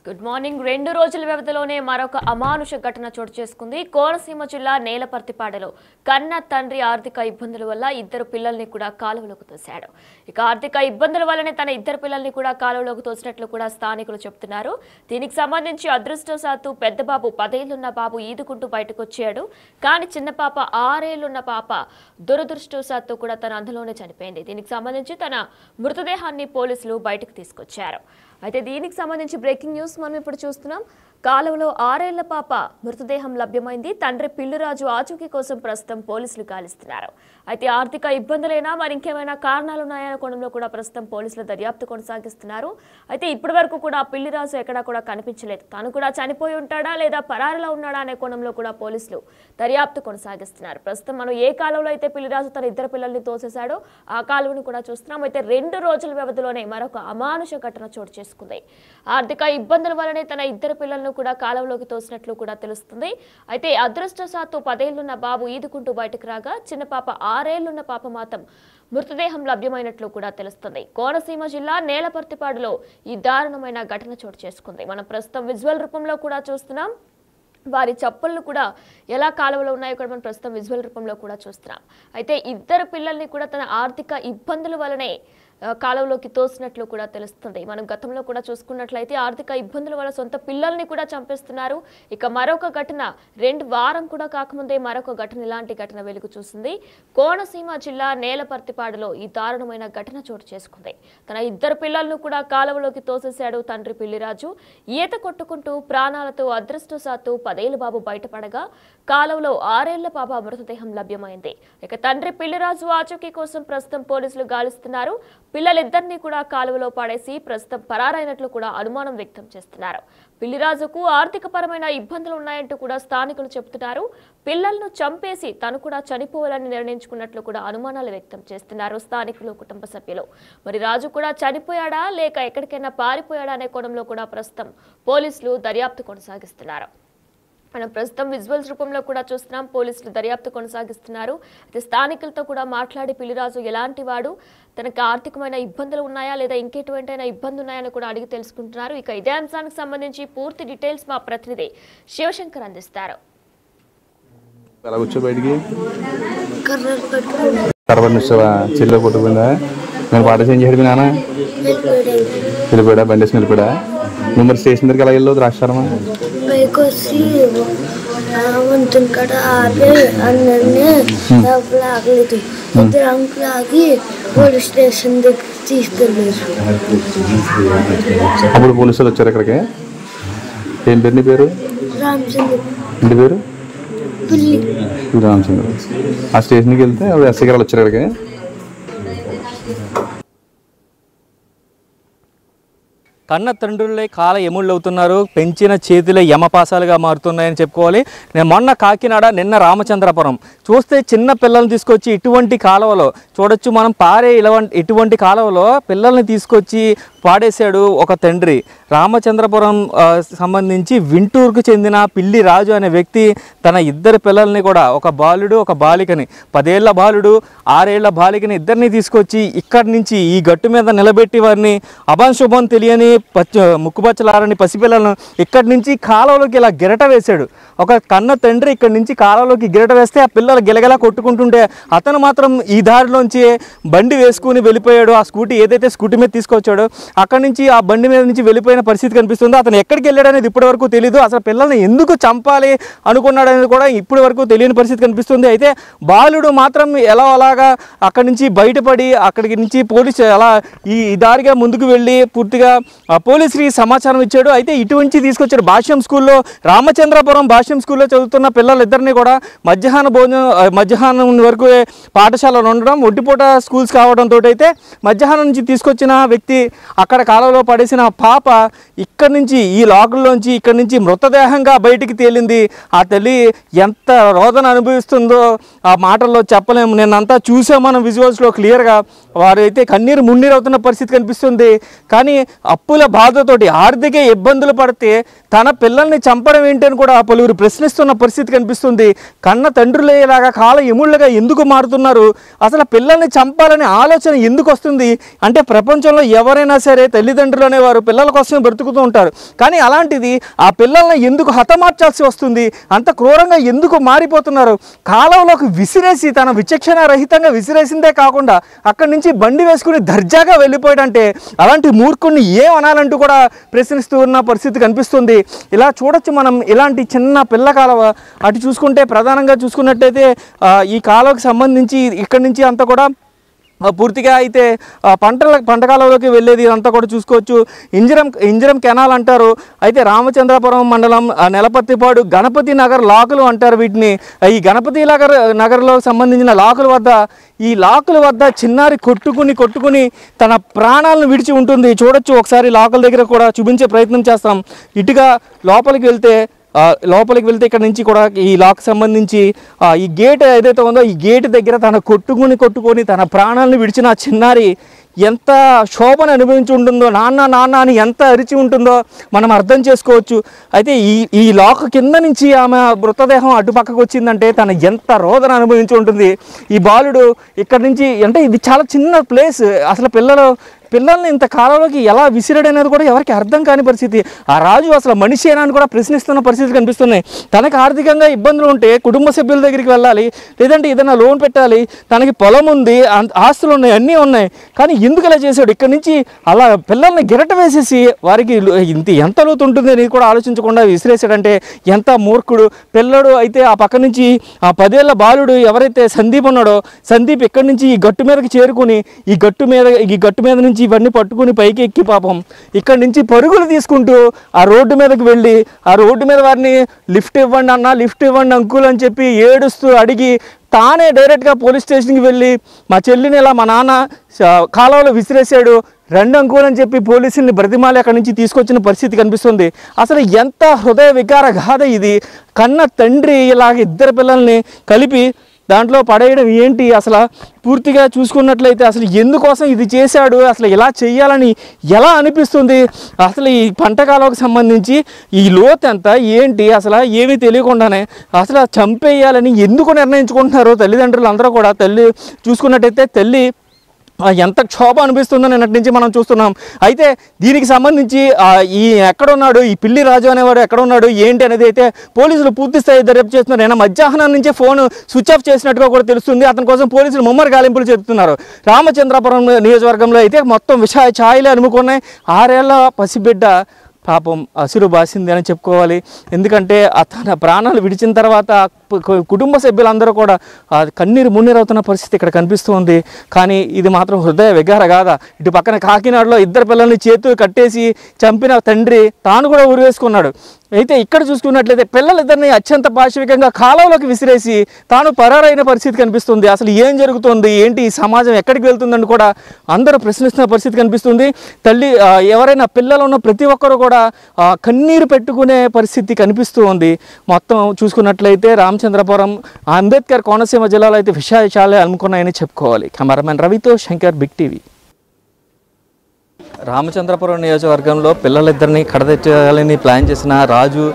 Good morning. 2 రోజుల వ్యవధిలోనే మరొక అమానుష ఘటన చోటు చేసుకుంది. కోనసీమ జిల్లా నేలపర్తిపాడులో కన్న తండ్రి ఆర్థిక ఇబ్బందుల వల్ల ఇద్దరు పిల్లల్ని కూడా కాలువలోకి తోశాడు. ఇక ఆర్థిక ఇబ్బందుల వల్లనే తన ఇద్దరు పిల్లల్ని కూడా కాలువలోకి తోసినట్లు కూడా స్థానికులు చెబుతున్నారు. దీనికి సంబంధించి అదృష్టవశాత్తు పెద్ద బాబు 10 ఏళ్లున్న బాబు ఈదుకుంటూ బయటకు వచ్చాడు. కానీ చిన్న పాప 6 ఏళ్లున్న పాప దురదృష్టవశాత్తు కూడా తన అందులోనే చనిపోయింది. దీనికి సంబంధించి తన మృతదేహాన్ని పోలీసులు బయటకు తీసుకొచ్చారు. అయితే దీనికి సంబంధించి బ్రేకింగ్ న్యూస్ మనం ఇప్పుడు చూస్తున్నాం. కాలువలో 6 ఏళ్ల పాప మృతదేహం లభ్యమైంది. తండ్రి పిల్లిరాజు ఆచూకీ కోసం ప్రస్తుతం పోలీసులు గాలిస్తున్నారు. అయితే ఆర్థిక ఇబ్బందులైనా మరి ఇంకేమైనా కారణాలు ఉన్నాయనే కోణంలో కూడా ప్రస్తుతం పోలీసులు దర్యాప్తు కొనసాగిస్తున్నారు. అయితే ఇప్పటి వరకు కూడా పిల్లిరాజు ఎక్కడా కూడా కనిపించలేదు. తాను కూడా చనిపోయి ఉంటాడా లేదా పరారిలో ఉన్నాడా అనే కోణంలో కూడా పోలీసులు దర్యాప్తు కొనసాగిస్తున్నారు. ప్రస్తుతం మనం ఏ కాలువలో అయితే పిల్లిరాజు తన ఇద్దరు పిల్లల్ని తోసేశాడో ఆ కాలువను కూడా చూస్తున్నాం. అయితే 2 రోజుల వ్యవధిలోనే మరొక అమానుష ఘటన చోటు చేసుకుంది. ఆర్థిక ఇబ్బందుల వల్లనే తన ఇద్దరు పిల్లలను కూడా కాలువలోకి తోసినట్లు కూడా తెలుస్తుంది. అయితే అదృష్టవశాత్తు 10 ఏళ్లున్న బాబు ఈదుకుంటూ బయటకు రాగా చిన్న పాప 6 ఏళ్లున్న పాప మాత్రం మృతదేహం లభ్యమైనట్లు కూడా తెలుస్తుంది. కోనసీమ జిల్లా నేలపర్తిపాడులో ఈ దారుణమైన ఘటన చోటు చేసుకుంది. మనం ప్రస్తుతం విజువల్ రూపంలో కూడా చూస్తున్నాం. వారి చప్పుళ్ళు కూడా ఎలా కాలువలో ఉన్నాయో కూడా మనం ప్రస్తుతం విజువల్ రూపంలో కూడా చూస్తున్నాం. అయితే ఇద్దరు పిల్లల్ని కూడా తన ఆర్థిక ఇబ్బందుల వల్లనే కాలువలోకి తోసినట్లు కూడా తెలుస్తుంది. మనం గతంలో కూడా చూసుకున్నట్లయితే ఆర్థిక ఇబ్బందుల వల్ల సొంత పిల్లల్ని కూడా చంపేస్తున్నారు. ఇక మరొక ఘటన 2 వారం కూడా కాకముందే మరొక ఘటన ఇలాంటి ఘటన వెలుగు చూసింది. కోనసీమ జిల్లా నేలపర్తిపాడులో ఈ దారుణమైన ఘటన చోటు చేసుకుంది. తన ఇద్దరు పిల్లలను కూడా కాలువలోకి తోసేశాడు తండ్రి పిల్లిరాజు. ఈత కొట్టుకుంటూ ప్రాణాలతో అదృష్టవశాత్తు 10 ఏళ్ల బాబు బయటపడగా కాలువలో 6 ఏళ్ల పాప మృతదేహం లభ్యమైంది. ఇక తండ్రి పిల్లిరాజు ఆచూకీ కోసం ప్రస్తుతం పోలీసులు గాలిస్తున్నారు. పిల్లలిద్దరినీ కూడా కాలువలో పడేసి ప్రస్తుతం పరారైనట్లు కూడా అనుమానం వ్యక్తం చేస్తున్నారు. పిల్లిరాజుకు ఆర్థిక పరమైన ఇబ్బందులు ఉన్నాయంటూ కూడా స్థానికులు చెబుతున్నారు. పిల్లలను చంపేసి తను కూడా చనిపోవాలని నిర్ణయించుకున్నట్లు కూడా అనుమానాలు వ్యక్తం చేస్తున్నారు స్థానికులు, కుటుంబ సభ్యులు. మరి రాజు కూడా చనిపోయాడా లేక ఎక్కడికైనా పారిపోయాడా అనే కోణంలో కూడా ప్రస్తుతం పోలీసులు దర్యాప్తు కొనసాగిస్తున్నారు. మనం ప్రస్తుతం విజువల్స్ రూపంలో కూడా చూస్తున్నాం. పోలీసులు దర్యాప్తు కొనసాగిస్తున్నారు. అయితే స్థానికులతో కూడా మాట్లాడి పిల్లిరాజు ఎలాంటి వాడు, తనకు ఆర్థికమైన ఇబ్బందులు ఉన్నాయా లేదా ఇంకెటువంటైనా ఇబ్బంది ఉన్నాయని కూడా అడిగి తెలుసుకుంటున్నారు. ఇక ఇదే అంశానికి సంబంధించి పూర్తి డీటెయిల్స్ మా ప్రతినిధి శివశంకర్ అందిస్తారు. చెల్లో కొట్టుకుందా నేను పాఠశాల చేయడం నాన్న వెళ్ళిపోయాడా బండి వేసి వెళ్ళిపోయాడా నువ్వు మరి స్టేషన్ దగ్గరికి ఎలా వెళ్ళవు ద్రాక్షారమా పైకి వచ్చి వంతుని కాడ ఆపి అందరినీ లాగలేదు. ఇద్దరు అంకులు ఆగి పోలీస్ స్టేషన్ దగ్గర తీసుకెళ్ళారు. అప్పుడు పోలీసులు వచ్చారు ఇక్కడికి. ఏం పేరు నీ పేరు? రామచంద్ర. ఇంటి పేరు పిల్లి రామచంద్ర. ఆ స్టేషన్కి వెళ్తే అప్పుడు ఎస్ఐ గారు వచ్చారు ఇక్కడికి. కన్న తండ్రులే కాల ఎముళ్ళు అవుతున్నారు, పెంచిన చేతులే యమపాసాలుగా మారుతున్నాయని చెప్పుకోవాలి. నేను మొన్న కాకినాడ, నిన్న రామచంద్రపురం చూస్తే చిన్న పిల్లల్ని తీసుకొచ్చి ఇటువంటి కాలువలో చూడొచ్చు మనం. ఇటువంటి కాలువలో పిల్లల్ని తీసుకొచ్చి పాడేశాడు ఒక తండ్రి. రామచంద్రపురం సంబంధించి వింటూరుకు చెందిన పిల్లి రాజు అనే వ్యక్తి తన ఇద్దరు పిల్లల్ని కూడా, ఒక బాలుడు ఒక బాలికని, 10 ఏళ్ల బాలుడు 6 ఏళ్ల బాలికని ఇద్దరిని తీసుకొచ్చి ఇక్కడి నుంచి ఈ గట్టు మీద నిలబెట్టి వారిని అభంశుభం తెలియని ముక్కుపచ్చలారని పసిపిల్లలను ఇక్కడి నుంచి కాలువలోకి ఇలా గిరట వేశాడు. ఒక కన్న తండ్రి ఇక్కడి నుంచి కాలువలోకి గిరట వేస్తే ఆ పిల్లలు గిలగలా కొట్టుకుంటుంటే అతను మాత్రం ఈ దారిలోంచి బండి వేసుకుని వెళ్ళిపోయాడు. ఆ స్కూటీ ఏదైతే స్కూటీ మీద తీసుకొచ్చాడో అక్కడి నుంచి ఆ బండి మీద నుంచి వెళ్ళిపోయిన పరిస్థితి కనిపిస్తుంది. అతను ఎక్కడికి వెళ్ళాడు అనేది ఇప్పటి వరకు తెలియదు. అసలు పిల్లల్ని ఎందుకు చంపాలి అనుకున్నాడు అనేది కూడా ఇప్పటి వరకు తెలియని పరిస్థితి కనిపిస్తుంది. అయితే బాలుడు మాత్రం ఎలా అలాగా అక్కడి నుంచి బయటపడి అక్కడికి నుంచి పోలీసు అలా ఈ దారిగా ముందుకు వెళ్ళి పూర్తిగా పోలీసుకి సమాచారం ఇచ్చాడు. అయితే ఇటువంటి తీసుకొచ్చాడు. భాష్యం స్కూల్లో, రామచంద్రపురం భాష్యం స్కూల్లో చదువుతున్న పిల్లలిద్దరినీ కూడా మధ్యాహ్నం వరకు పాఠశాలలో ఉండడం, ఒంటిపూట స్కూల్స్ కావడంతో అయితే మధ్యాహ్నం నుంచి తీసుకొచ్చిన వ్యక్తి అక్కడ కాలంలో పడేసిన పాప ఇక్కడి నుంచి ఈ లాకుల్లోంచి ఇక్కడి నుంచి మృతదేహంగా బయటికి తేలింది. ఆ తల్లి ఎంత రోదన అనుభవిస్తుందో ఆ మాటల్లో చెప్పలేము. నిన్నంతా చూసాం మనం విజువల్స్లో క్లియర్గా. వారైతే కన్నీరు మున్నీరు అవుతున్న పరిస్థితి కనిపిస్తుంది. కానీ అప్పుల బాధతోటి ఆర్థిక ఇబ్బందులు పడితే తన పిల్లల్ని చంపడం ఏంటని కూడా పలువురు ప్రశ్నిస్తున్న పరిస్థితి కనిపిస్తుంది. కన్న తండ్రులేలాగా కాల ఎముళ్ళగా ఎందుకు మారుతున్నారు? అసలు పిల్లల్ని చంపాలనే ఆలోచన ఎందుకు వస్తుంది అంటే, ప్రపంచంలో ఎవరైనా సరే తల్లిదండ్రులు అనేవారు పిల్లల కోసమే బ్రతుకుతూ ఉంటారు. కానీ అలాంటిది ఆ పిల్లల్ని ఎందుకు హతమార్చాల్సి వస్తుంది? అంత క్రూరంగా ఎందుకు మారిపోతున్నారు? కాలంలోకి విసిరేసి తన విచక్షణ రహితంగా విసిరేసిందే కాకుండా అక్కడి నుంచి బండి వేసుకుని దర్జాగా వెళ్ళిపోయాడంటే అలాంటి మూర్ఖుడిని ఏం అనాలంటూ కూడా ప్రశ్నిస్తూ ఉన్న పరిస్థితి కనిపిస్తుంది. ఇలా చూడొచ్చు మనం. ఇలాంటి చిన్న పిల్ల కాలువ అటు చూసుకుంటే ప్రధానంగా చూసుకున్నట్టయితే ఈ కాలువకి సంబంధించి ఇక్కడి నుంచి అంతా కూడా పూర్తిగా అయితే పంట కాలంలోకి వెళ్ళేది ఇదంతా కూడా చూసుకోవచ్చు. ఇంజరం కెనాల్ అంటారు. అయితే రామచంద్రపురం మండలం నెలపర్తిపాడు గణపతి నగర్ లాకులు అంటారు వీటిని. ఈ గణపతి నగర్లో సంబంధించిన లాకుల వద్ద ఈ లాకుల వద్ద చిన్నారి కొట్టుకుని తన ప్రాణాలను విడిచి ఉంటుంది. చూడొచ్చు ఒకసారి లాకుల దగ్గర కూడా చూపించే ప్రయత్నం చేస్తాం. ఇటుగా లోపలికి వెళ్తే ఇక్కడ నుంచి కూడా ఈ లాక్ సంబంధించి ఈ గేట్ ఏదైతే ఉందో ఈ గేట్ దగ్గర తన కొట్టుకొని తన ప్రాణాలను విడిచిన చిన్నారి ఎంత శోభను అనుభవించి ఉంటుందో, నాన్న అని ఎంత అరిచి ఉంటుందో మనం అర్థం చేసుకోవచ్చు. అయితే ఈ లాక్ కింద నుంచి ఆమె మృతదేహం అటుపక్కకు వచ్చిందంటే తను ఎంత రోదన అనుభవించి ఉంటుంది. ఈ బాలుడు ఇక్కడ నుంచి అంటే ఇది చాలా చిన్న ప్లేస్. అసలు పిల్లల్ని ఇంత కాలంలోకి ఎలా విసిరాడనేది కూడా ఎవరికి అర్థం కాని పరిస్థితి. ఆ రాజు అసలు మనిషి అని కూడా ప్రశ్నిస్తున్న పరిస్థితి కనిపిస్తున్నాయి. తనకు ఆర్థికంగా ఇబ్బందులు ఉంటే కుటుంబ సభ్యుల దగ్గరికి వెళ్ళాలి, లేదంటే ఏదైనా లోన్ పెట్టాలి, తనకి పొలం ఉంది, ఆస్తులు ఉన్నాయి, అన్నీ ఉన్నాయి. కానీ ఎందుకు ఇలా చేశాడు? ఇక్కడ నుంచి అలా పిల్లల్ని గిరట వేసేసి వారికి ఎంత లోతు ఉంటుంది అని కూడా ఆలోచించకుండా విసిరేసాడంటే ఎంత మూర్ఖుడు. పిల్లడు అయితే ఆ పక్క నుంచి ఆ 10 ఏళ్ల బాలుడు ఎవరైతే సందీప్ ఉన్నాడో, సందీప్ ఇక్కడి నుంచి ఈ గట్టు మీదకి చేరుకుని ఈ గట్టు మీద నుంచి ఇవన్నీ పట్టుకుని పైకి ఎక్కి పాపం ఇక్కడి నుంచి పరుగులు తీసుకుంటూ ఆ రోడ్డు మీదకి వెళ్ళి ఆ రోడ్డు మీద వారిని లిఫ్ట్ ఇవ్వండి అంకుల్ అని చెప్పి ఏడుస్తూ అడిగి తానే డైరెక్ట్గా పోలీస్ స్టేషన్కి వెళ్ళి మా చెల్లిని ఇలా మా నాన్న కాలువలో విసిరేసాడు, 2 అంకుల్ అని చెప్పి పోలీసుల్ని బ్రతిమాలి అక్కడి నుంచి తీసుకొచ్చిన పరిస్థితి కనిపిస్తుంది. అసలు ఎంత హృదయ వికార గాథ ఇది. కన్న తండ్రి ఇలాగ 2 పిల్లల్ని కలిపి దాంట్లో పడేయడం ఏంటి? అసలు పూర్తిగా చూసుకున్నట్లయితే అసలు ఎందుకోసం ఇది చేశాడు, అసలు ఇలా చేయాలని ఎలా అనిపిస్తుంది? అసలు ఈ పంట కాలంకి సంబంధించి ఈ లోతు ఎంత ఏంటి అసలు ఏమీ తెలియకుండానే అసలు చంపేయాలని ఎందుకు నిర్ణయించుకుంటున్నారో తల్లిదండ్రులు అందరూ కూడా. చూసుకున్నట్టయితే తల్లి ఎంత క్షోభ అనిపిస్తుందో నిన్నటి నుంచి మనం చూస్తున్నాం. అయితే దీనికి సంబంధించి ఎక్కడున్నాడు ఈ పిల్లి రాజు అనేవాడు, ఎక్కడున్నాడు ఏంటి అనేది అయితే పోలీసులు పూర్తి స్థాయి దర్యాప్తు చేస్తున్నారు. నిన్న మధ్యాహ్నం నుంచే ఫోన్ స్విచ్ ఆఫ్ చేసినట్టుగా కూడా తెలుస్తుంది. అతని కోసం పోలీసులు ముమ్మర గాలింపులు చెప్తున్నారు. రామచంద్రపురం నియోజకవర్గంలో అయితే మొత్తం ఛాయలే అనుకున్నాయి. 6 ఏళ్ల పసిబిడ్డ పాపం అసురు బాసింది అని చెప్పుకోవాలి. ఎందుకంటే తన ప్రాణాలు విడిచిన తర్వాత కుటుంబ సభ్యులందరూ కూడా కన్నీరు మున్నీరవుతున్న పరిస్థితి ఇక్కడ కనిపిస్తుంది. కానీ ఇది మాత్రం హృదయ వికార గాథ. ఇటు పక్కన కాకినాడలో 2 పిల్లల్ని చేతులు కట్టేసి చంపిన తండ్రి తాను కూడా ఉరివేసుకున్నాడు. అయితే ఇక్కడ చూసుకున్నట్లయితే పిల్లలిద్దరిని అత్యంత పాశవికంగా కాలంలోకి విసిరేసి తాను పరారైన పరిస్థితి కనిపిస్తుంది. అసలు ఏం జరుగుతుంది ఏంటి, ఈ సమాజం ఎక్కడికి వెళ్తుందని కూడా అందరూ ప్రశ్నిస్తున్న పరిస్థితి కనిపిస్తుంది. ఎవరైనా పిల్లలు ఉన్న ప్రతి ఒక్కరు కూడా కన్నీరు పెట్టుకునే పరిస్థితి కనిపిస్తూ ఉంది. మొత్తం చూసుకున్నట్లయితే రామచంద్రపురం అంబేద్కర్ కోనసీమ జిల్లాలో అయితే విషయాలే అనుకున్నాయని చెప్పుకోవాలి. కెమెరామెన్ రవితో శంకర్, బిగ్ టీవీ. రామచంద్రపురం నియోజకవర్గంలో పిల్లలిద్దరిని కడతెచ్చాలని ప్లాన్ చేసిన రాజు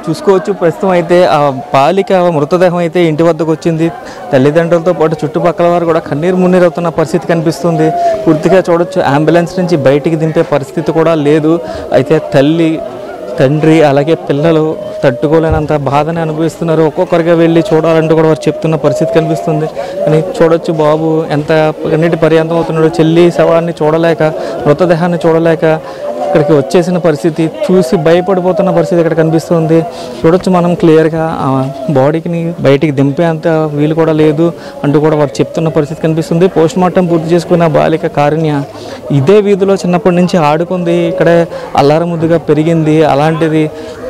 చూసుకోవచ్చు. ప్రస్తుతం అయితే ఆ బాలిక మృతదేహం అయితే ఇంటి వద్దకు వచ్చింది. తల్లిదండ్రులతో పాటు చుట్టుపక్కల వారు కూడా కన్నీరు మున్నీరవుతున్న పరిస్థితి కనిపిస్తుంది. పూర్తిగా చూడొచ్చు, అంబులెన్స్ నుంచి బయటికి దింపే పరిస్థితి కూడా లేదు. అయితే తల్లి, తండ్రి అలాగే పిల్లలు తట్టుకోలేనంత బాధని అనుభవిస్తున్నారు. ఒక్కొక్కరిగా వెళ్ళి చూడాలంటూ కూడా వారు చెప్తున్న పరిస్థితి కనిపిస్తుంది. కానీ చూడొచ్చు బాబు ఎంత కన్నీటి పర్యంతం అవుతున్నాడు. చెల్లి శవాన్ని చూడలేక, మృతదేహాన్ని చూడలేక ఇక్కడికి వచ్చేసిన పరిస్థితి, చూసి భయపడిపోతున్న పరిస్థితి ఇక్కడ కనిపిస్తుంది. చూడొచ్చు మనం క్లియర్గా బాడీని బయటికి దింపేంత వీలు కూడా లేదు అంటూ కూడా వారు చెప్తున్న పరిస్థితి కనిపిస్తుంది. పోస్ట్ మార్టం పూర్తి చేసుకున్న బాలిక కారుణ్య ఇదే వీధిలో చిన్నప్పటి నుంచి ఆడుకుంది, ఇక్కడే అల్లారముద్దుగా పెరిగింది. అలాంటిది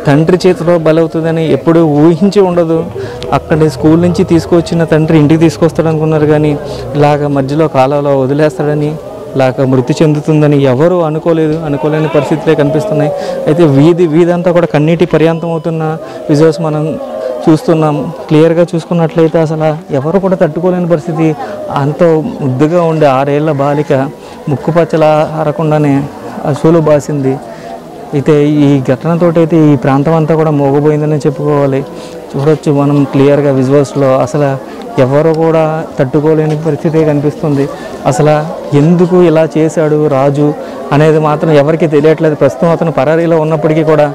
తండ్రి చేతిలో బలవుతుందని ఎప్పుడు ఊహించి ఉండదు. అక్కడి స్కూల్ నుంచి తీసుకొచ్చిన తండ్రి ఇంటికి తీసుకొస్తాడు అనుకున్నారు, కానీ ఇలాగ మధ్యలో కాలంలో వదిలేస్తాడని, ఇలాగ మృతి చెందుతుందని ఎవరు అనుకోలేని పరిస్థితులే కనిపిస్తున్నాయి. అయితే వీధి అంతా కూడా కన్నీటి పర్యంతం అవుతున్న విజువల్స్ మనం చూస్తున్నాం. క్లియర్గా చూసుకున్నట్లయితే అసలు ఎవరు కూడా తట్టుకోలేని పరిస్థితి. అంత ముద్దుగా ఉండే 6 ఏళ్ల బాలిక ముక్కుపచ్చలా అరకుండానే అసూలు బాసింది. అయితే ఈ ఘటనతోటి అయితే ఈ ప్రాంతం అంతా కూడా మోగపోయిందని చెప్పుకోవాలి. చూడొచ్చు మనం క్లియర్గా విజువల్స్లో. అసలు ఎవరు కూడా తట్టుకోలేని పరిస్థితి కనిపిస్తుంది. అసలు ఎందుకు ఇలా చేశాడు రాజు అనేది మాత్రం ఎవరికి తెలియట్లేదు. ప్రస్తుతం అతను పరారీలో ఉన్నప్పటికీ కూడా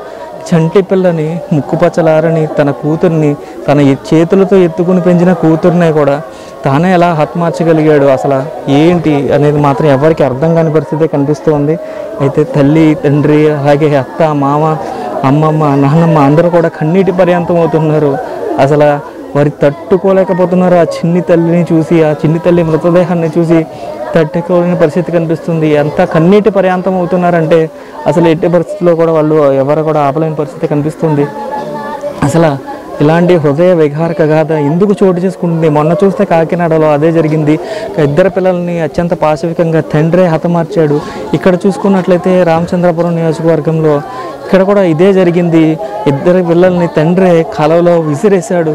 చంటి పిల్లని ముక్కుపచ్చలారని తన కూతుర్ని తన చేతులతో ఎత్తుకుని పెంచిన కూతుర్నే కూడా తానే ఎలా హతమార్చగలిగాడు అసలు ఏంటి అనేది మాత్రం ఎవరికి అర్థం కాని పరిస్థితి కనిపిస్తుంది. అయితే తల్లి తండ్రి అలాగే అత్త మామ అమ్మమ్మ నాన్నమ్మ అందరూ కూడా కన్నీటి పర్యంతం అవుతున్నారు. అసలు వారి తట్టుకోలేకపోతున్నారు. ఆ చిన్ని తల్లిని చూసి ఆ చిన్ని తల్లి మృతదేహాన్ని చూసి తట్టుకోలేని పరిస్థితి కనిపిస్తుంది. ఎంత కన్నీటి పర్యాంతం అవుతున్నారంటే అసలు ఎట్టి పరిస్థితుల్లో కూడా వాళ్ళు ఎవరు కూడా ఆపలేని పరిస్థితి కనిపిస్తుంది. అసలు ఇలాంటి హృదయ విహారక గాథ ఎందుకు చోటు చేసుకుంటుంది? మొన్న చూస్తే కాకినాడలో అదే జరిగింది. ఇద్దరు పిల్లల్ని అత్యంత పాశవికంగా తండ్రే హతమార్చాడు. ఇక్కడ చూసుకున్నట్లయితే రామచంద్రపురం నియోజకవర్గంలో ఇక్కడ కూడా ఇదే జరిగింది. ఇద్దరు పిల్లల్ని తండ్రే కాలువలో విసిరేశాడు.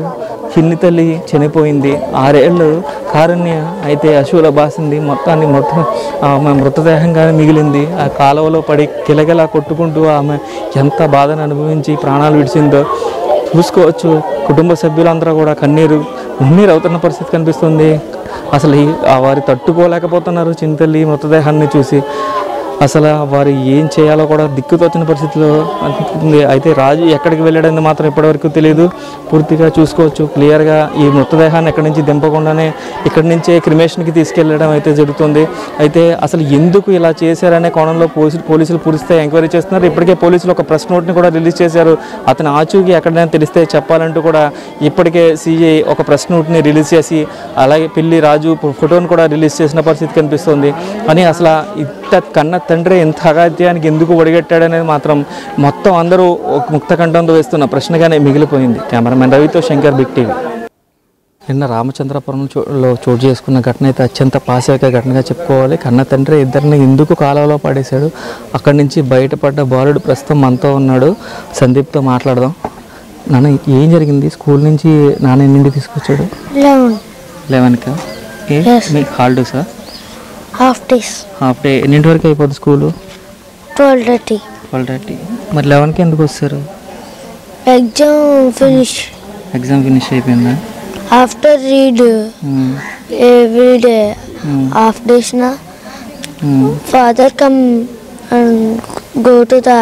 చిన్ని తల్లి చనిపోయింది. 6 ఏళ్ళు కారుణ్య అయితే అశువుల బాసింది. ఆమె మృతదేహంగానే మిగిలింది. ఆ కాలువలో పడి కిలకిలా కొట్టుకుంటూ ఆమె ఎంత బాధను అనుభవించి ప్రాణాలు విడిచిందో చూసుకోవచ్చు. కుటుంబ సభ్యులందరూ కూడా కన్నీరు అవుతున్న పరిస్థితి కనిపిస్తుంది. అసలు వారు తట్టుకోలేకపోతున్నారు చిన్న తల్లి మృతదేహాన్ని చూసి. అసలు వారు ఏం చేయాలో కూడా దిక్కుతోచిన పరిస్థితిలో అనిపిస్తుంది. అయితే రాజు ఎక్కడికి వెళ్ళాడని మాత్రం ఇప్పటివరకు తెలియదు. పూర్తిగా చూసుకోవచ్చు క్లియర్గా ఈ మృతదేహాన్ని ఎక్కడి నుంచి దింపకుండానే ఇక్కడి నుంచే క్రిమేషన్కి తీసుకెళ్ళడం అయితే జరుగుతుంది. అయితే అసలు ఎందుకు ఇలా చేశారనే కోణంలో పోలీసులు పూరిస్తే ఎంక్వైరీ చేస్తున్నారు. ఇప్పటికే పోలీసులు ఒక ప్రెస్ నోట్ని కూడా రిలీజ్ చేశారు. అతను ఆచూకీ ఎక్కడైనా తెలిస్తే చెప్పాలంటూ కూడా ఇప్పటికే సిఐ ఒక ప్రెస్ నోట్ని రిలీజ్ చేసి అలాగే పిల్లి రాజు ఫోటోను కూడా రిలీజ్ చేసిన పరిస్థితి కనిపిస్తుంది. అని అసలు కన్న తండ్రి ఎంత అగాధ్యానికి ఎందుకు ఒడిగట్టాడనేది మాత్రం మొత్తం అందరూ ఒక ముక్త కంఠంతో వేస్తున్న ప్రశ్నగానే మిగిలిపోయింది. కెమెరామెన్ రవితో శంకర్, బిగ్ టీవీ. నిన్న రామచంద్రపురంలో చోటు చేసుకున్న ఘటన అయితే అత్యంత పాశవిక ఘటనగా చెప్పుకోవాలి. కన్న తండ్రి ఇద్దరిని ఎందుకు కాలువలో పడేశాడు, అక్కడి నుంచి బయటపడ్డ బాలుడు ప్రస్తుతం మనతో ఉన్నాడు. సందీప్తో మాట్లాడదాం. నాన్న ఏం జరిగింది? స్కూల్ నుంచి నాన్న ఎన్నింటికి తీసుకొచ్చాడు? 11కా? మీకు హాలిడేసా? Half day. ఎన్నింటి వరకు అయిపోద్ది స్కూలు? 12:30. మరి 11కి ఎందుకు వస్తారు? ఎగ్జామ్ ఫినిష్ అయిపోయిందా? After read every day half days నా father come and go to the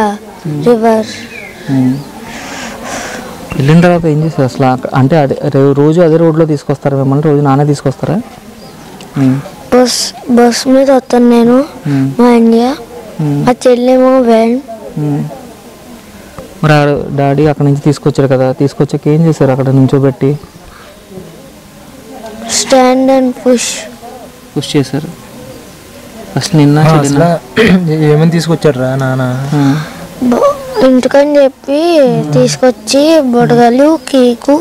river. వెళ్ళిన తర్వాత ఏం చేస్తారు అసలు? అంటే అదే రోజు అదే రోడ్లో తీసుకొస్తారా మిమ్మల్ని? రోజు నానే తీసుకొస్తారా? బస్ మీద వస్తాను నేను, మా ఇండియా, మా చెల్లేమో వ్యాన్. మరి డాడీ అక్కడ నుంచి తీసుకొచ్చారు కదా, తీసుకొచ్చాక ఏం చేశారు? అక్కడ నుంచోబెట్టి స్టాండ్ అండ్ పుష్ చేశారు. ఫస్ట్ నిన్న ఏమని తీసుకొచ్చారు రా నాన్న? ఇంటికని చెప్పి తీసుకొచ్చి బొడగలు కేకు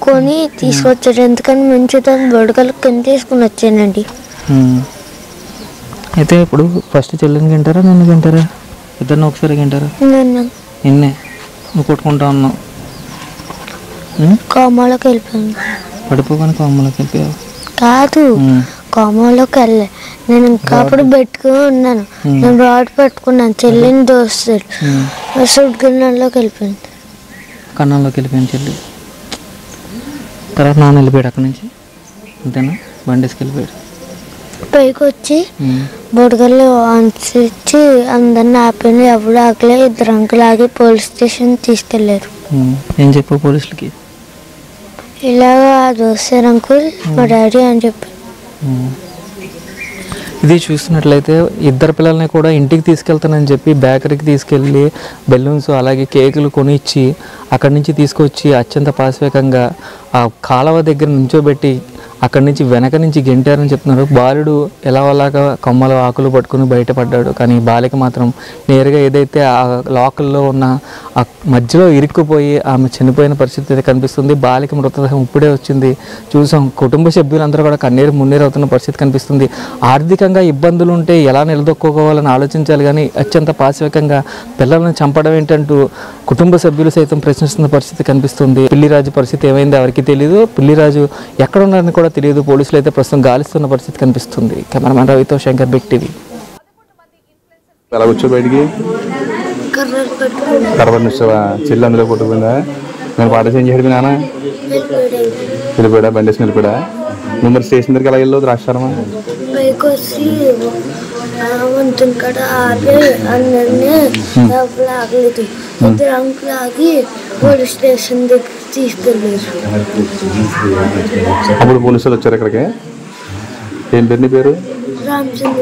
కొని తీసుకొచ్చాడు. ఎందుకని మంచిదని బొడగలు కింద తీసుకుని వచ్చానండి. అయితే ఇప్పుడు ఫస్ట్ చెల్లిని తింటారా నన్ను తింటారా? ఇద్దరిని ఒకసారి తింటారా? నిన్నే నువ్వు కొట్టుకుంటా ఉన్నావు. కోమాలోకి వెళ్ళిపోయాను. పడిపోగానే కోమాలోకి వెళ్ళిపోయావు? కాదు, కోమాలోకి వెళ్ళే. నేను ఇంకా అప్పుడు పెట్టుకుని ఉన్నాను. నేను రాడ్ పెట్టుకున్నాను. చెల్లిని దోస్తాడు. సుడ్ గిన్నెలోకి వెళ్ళిపోయింది. కన్నంలోకి వెళ్ళిపోయింది చెల్లి. తర్వాత నాన్న వెళ్ళిపోయాడు అక్కడి నుంచి, అంతేనా? బండేసుకు వెళ్ళిపోయాడు. పైకి వచ్చి బొడగలు ఇచ్చి అందరిని ఆపిన. ఎవరు ఆగలే. 2 అంకులు ఆగి పోలీస్ స్టేషన్ తీసుకెళ్లారు. ఏం చెప్పు పోలీసులకి? ఇలాగా దోస్తారు అంకుల్ మా డాడీ అని చెప్పి. ఇది చూస్తున్నట్లయితే ఇద్దరు పిల్లల్ని కూడా ఇంటికి తీసుకెళ్తానని చెప్పి బేకరీకి తీసుకెళ్ళి బెలూన్స్ అలాగే కేకులు కొని ఇచ్చి అక్కడి నుంచి తీసుకొచ్చి అత్యంత పాశవికంగా ఆ కాలువ దగ్గర నుంచోబెట్టి అక్కడి నుంచి వెనక నుంచి గెంటారని చెప్తున్నారు. బాలుడు ఎలా అలాగా కొమ్మలు ఆకులు పట్టుకుని బయటపడ్డాడు. కానీ బాలిక మాత్రం నేరుగా ఏదైతే ఆ లోకల్లో ఉన్న ఆ మధ్యలో ఇరుక్కుపోయి ఆమె చనిపోయిన పరిస్థితి కనిపిస్తుంది. బాలిక మృతదేహం ఇప్పుడే వచ్చింది, చూసాం. కుటుంబ సభ్యులందరూ కూడా కన్నీరు మున్నీరు అవుతున్న పరిస్థితి కనిపిస్తుంది. ఆర్థికంగా ఇబ్బందులు ఉంటే ఎలా నిలదొక్కుకోవాలని ఆలోచించాలి, కానీ అత్యంత పాశవికంగా పిల్లలను చంపడం ఏంటంటూ కుటుంబ సభ్యులు సైతం ప్రశ్నిస్తున్న పరిస్థితి కనిపిస్తుంది. పిల్లిరాజు పరిస్థితి ఏమైంది ఎవరికి తెలియదు. పిల్లిరాజు ఎక్కడ ఉన్నారని కూడా తెలియదు. పోలీసులు అయితే ప్రస్తుతం గాలిస్తున్న పరిస్థితి కనిపిస్తుంది. కెమెరామెన్ రవితో శంకర్, బిగ్ టీవీ. ఎలా వచ్చావు బయటికి? కర్రలు పెట్టుకున్నాను. కర్రబడి వచ్చావా? చెల్లి అందులో కొట్టుకుందా? నేను పాట చేంజ్ చేయడు మీ నాన్న వెళ్ళిపోయాడా? బండి వేసుకుని వెళ్ళిపోయాడా? నువ్వు మరి స్టేషన్ దగ్గరికి ఎలా వెళ్ళావు? ద్రాక్షారమా పైకి వచ్చి వంతుని కాడ ఆపి అందరినీ లాగలేదు. ఇద్దరు అంకులు ఆగి పోలీస్ స్టేషన్ దగ్గర తీసుకెళ్ళారు. అప్పుడు పోలీసులు వచ్చారు ఇక్కడికి. ఏం పేరు నీ పేరు? రామచంద్ర.